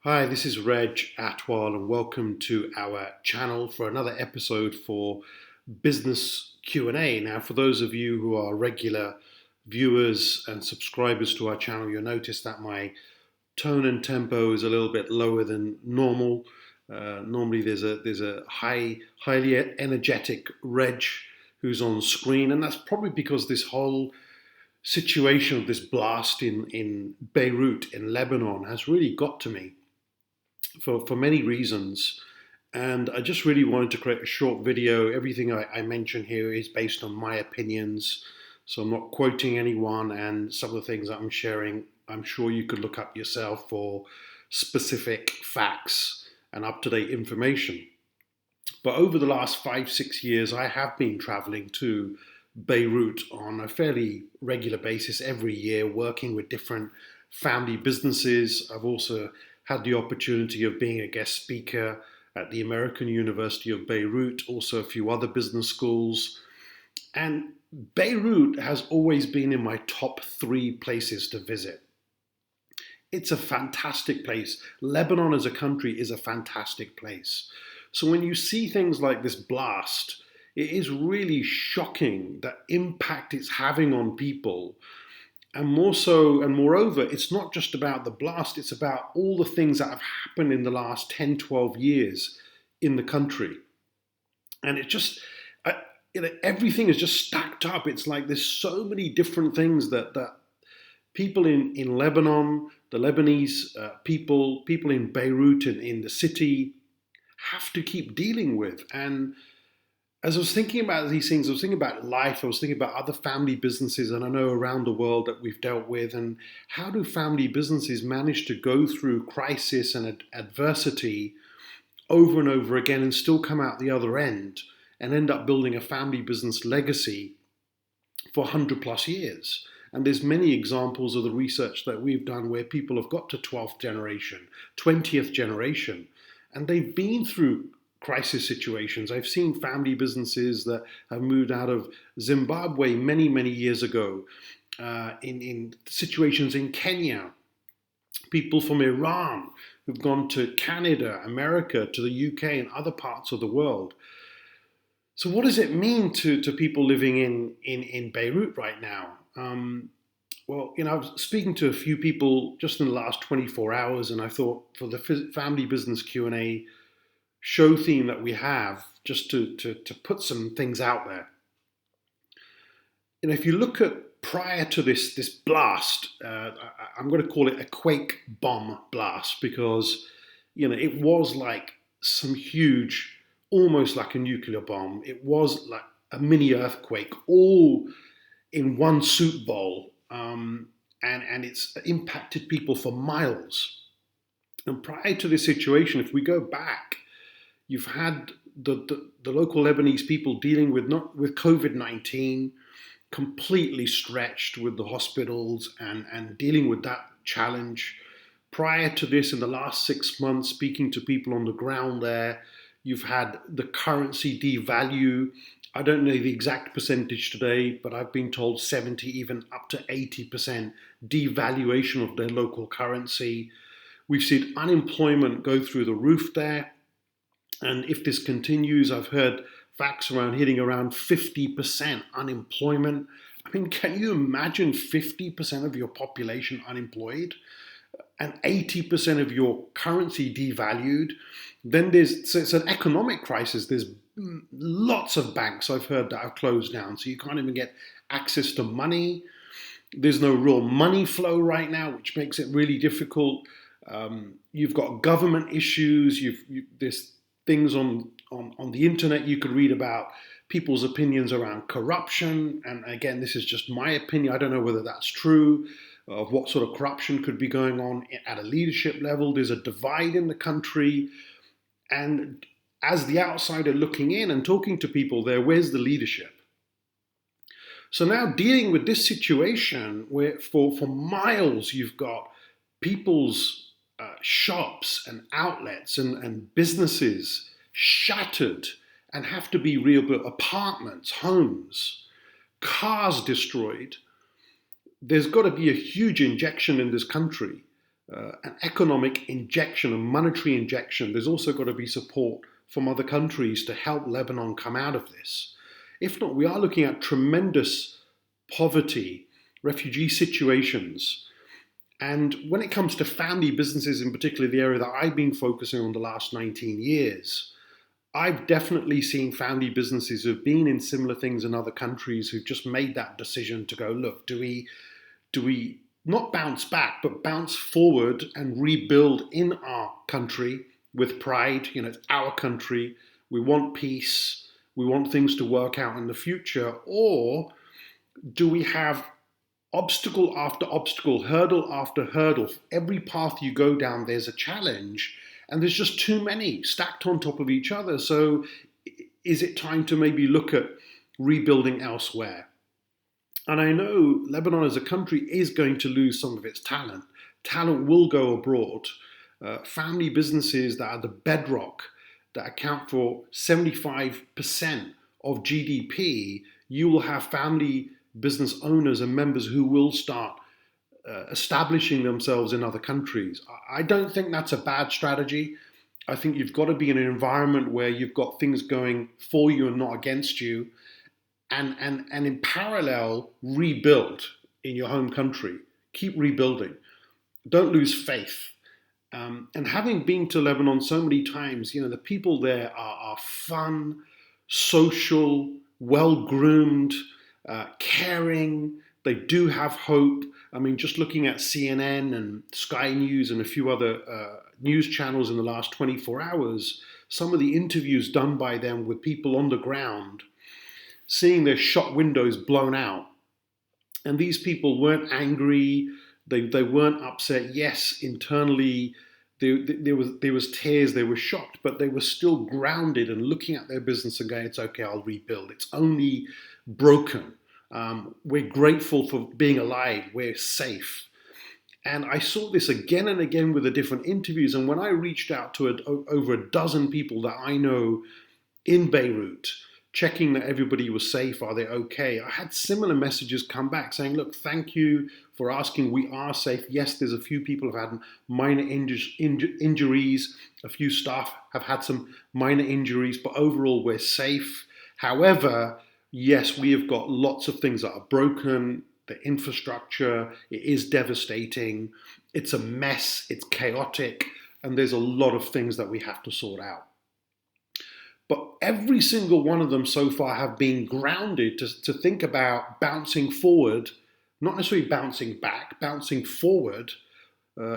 Hi, this is Reg Athwal, and welcome to our channel for another episode for Business Q&A. Now, for those of you who are regular viewers and subscribers to our channel, you'll notice that my tone and tempo is a little bit lower than normal. Normally, there's a highly energetic Reg who's on screen, and that's probably because this whole situation of this blast in Beirut in Lebanon has really got to me for many reasons. And I just really wanted to create a short video. Everything I mention here is based on my opinions. So I'm not quoting anyone, and some of the things that I'm sharing, I'm sure you could look up yourself for specific facts and up-to-date information. But over the last 5-6 years, I have been traveling to Beirut on a fairly regular basis every year, working with different family businesses. I've also had the opportunity of being a guest speaker at the American University of Beirut, also a few other business schools. And Beirut has always been in my top 3 places to visit. It's a fantastic place. Lebanon as a country is a fantastic place. So when you see things like this blast, it is really shocking the impact it's having on people. And more so, and moreover, it's not just about the blast, it's about all the things that have happened in the last 10, 12 years in the country. And it just, everything is just stacked up. It's like there's so many different things that people in Lebanon, the Lebanese people in Beirut and in the city have to keep dealing with. And as I was thinking about these things, I was thinking about life, I was thinking about other family businesses, and I know around the world that we've dealt with, and how do family businesses manage to go through crisis and adversity over and over again and still come out the other end and end up building a family business legacy for 100 plus years. And there's many examples of the research that we've done where people have got to 12th generation, 20th generation, and they've been through crisis situations. I've seen family businesses that have moved out of Zimbabwe many, many years ago, in situations in Kenya, people from Iran who've gone to Canada, America, to the UK and other parts of the world. So what does it mean to people living in Beirut right now? Well, I was speaking to a few people just in the last 24 hours, and I thought for the family business Q&A show theme that we have, just to put some things out there. And if you look at prior to this blast, I'm going to call it a quake-bomb blast, because it was like some huge, almost like a nuclear bomb. It was like a mini earthquake, all in one soup bowl, and it's impacted people for miles. And prior to this situation, if we go back, you've had the local Lebanese people dealing with COVID-19, completely stretched with the hospitals and dealing with that challenge. Prior to this, in the last 6 months, speaking to people on the ground there, you've had the currency devalue. I don't know the exact percentage today, but I've been told 70, even up to 80% devaluation of their local currency. We've seen unemployment go through the roof there. And if this continues, I've heard facts hitting around 50% unemployment. I mean, can you imagine 50% of your population unemployed and 80% of your currency devalued? Then so it's an economic crisis. There's lots of banks I've heard that have closed down, so you can't even get access to money. There's no real money flow right now, which makes it really difficult. You've got government issues. There's things on the internet you could read about people's opinions around corruption. And again, this is just my opinion. I don't know whether that's true, of what sort of corruption could be going on at a leadership level. There's a divide in the country. And as the outsider looking in and talking to people there, where's the leadership? So now dealing with this situation where for miles you've got people's shops and outlets and businesses shattered and have to be rebuilt, apartments, homes, cars destroyed. There's got to be a huge injection in this country an economic injection, a monetary injection. There's also got to be support from other countries to help Lebanon come out of this. If not, we are looking at tremendous poverty, refugee situations. And when it comes to family businesses, in particular, the area that I've been focusing on the last 19 years, I've definitely seen family businesses who've been in similar things in other countries who've just made that decision to go, look, do we not bounce back, but bounce forward and rebuild in our country with pride? It's our country. We want peace. We want things to work out in the future. Or do we have obstacle after obstacle, hurdle after hurdle? Every path you go down, there's a challenge, and there's just too many stacked on top of each other. So is it time to maybe look at rebuilding elsewhere? And I know Lebanon as a country is going to lose some of its talent. Talent will go abroad. Family businesses that are the bedrock, that account for 75% of GDP, you will have family business owners and members who will start establishing themselves in other countries. I don't think that's a bad strategy. I think you've got to be in an environment where you've got things going for you and not against you. And in parallel, rebuild in your home country. Keep rebuilding. Don't lose faith. And having been to Lebanon so many times, the people there are fun, social, well-groomed, caring. They do have hope. I mean, just looking at CNN and Sky News and a few other news channels in the last 24 hours, some of the interviews done by them with people on the ground, seeing their shop windows blown out. And these people weren't angry, they weren't upset. Yes, internally there was tears, they were shocked, but they were still grounded and looking at their business and going, it's okay, I'll rebuild. It's only broken. We're grateful for being alive, we're safe. And I saw this again and again with the different interviews. And when I reached out to over a dozen people that I know in Beirut, checking that everybody was safe, are they okay? I had similar messages come back saying, look, thank you for asking, we are safe. Yes, there's a few people who have had minor injuries, a few staff have had some minor injuries, but overall we're safe. However, yes, we have got lots of things that are broken, the infrastructure, it is devastating, it's a mess, it's chaotic, and there's a lot of things that we have to sort out. But every single one of them so far have been grounded to think about bouncing forward, not necessarily bouncing back, bouncing forward,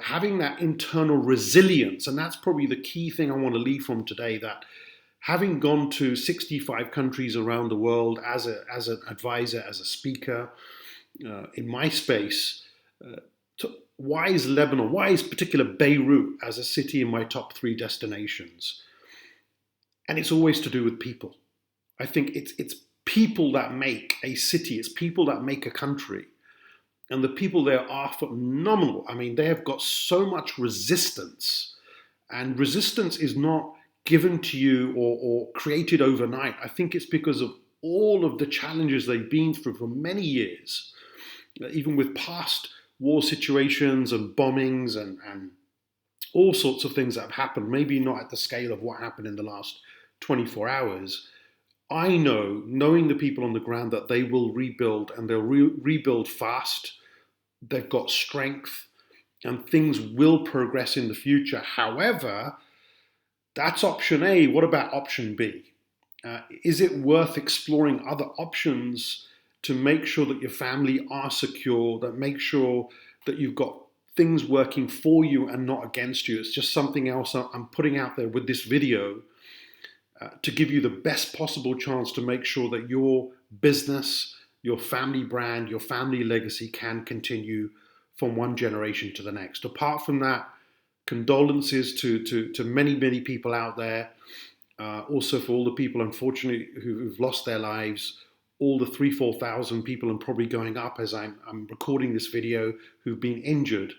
having that internal resilience. And that's probably the key thing I want to leave from today, that having gone to 65 countries around the world as an advisor, as a speaker, in my space, why is Lebanon, why is particular Beirut as a city in my top 3 destinations? And it's always to do with people. I think it's people that make a city, it's people that make a country. And the people there are phenomenal. I mean, they have got so much resistance. And resistance is not given to you or created overnight. I think it's because of all of the challenges they've been through for many years, even with past war situations and bombings and all sorts of things that have happened, maybe not at the scale of what happened in the last 24 hours. I know, knowing the people on the ground, that they will rebuild, and they'll rebuild fast. They've got strength, and things will progress in the future. However, that's option A. What about option B? Is it worth exploring other options to make sure that your family are secure, that make sure that you've got things working for you and not against you? It's just something else I'm putting out there with this video to give you the best possible chance to make sure that your business, your family brand, your family legacy can continue from one generation to the next. Apart from that, condolences to many, many people out there. Also for all the people, unfortunately, who've lost their lives, all the 3,000-4,000 people, and probably going up as I'm recording this video, who've been injured.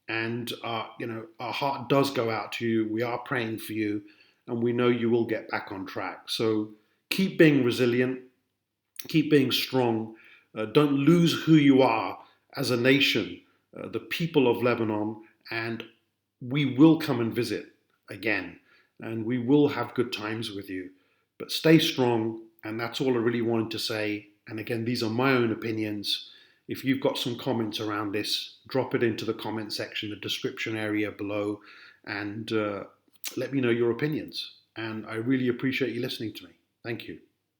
And our heart does go out to you. We are praying for you, and we know you will get back on track. So keep being resilient, keep being strong. Don't lose who you are as a nation, the people of Lebanon, and we will come and visit again, and we will have good times with you. But stay strong, and that's all I really wanted to say. And again, these are my own opinions. If you've got some comments around this, drop it into the comment section, the description area below, and let me know your opinions. And I really appreciate you listening to me. Thank you.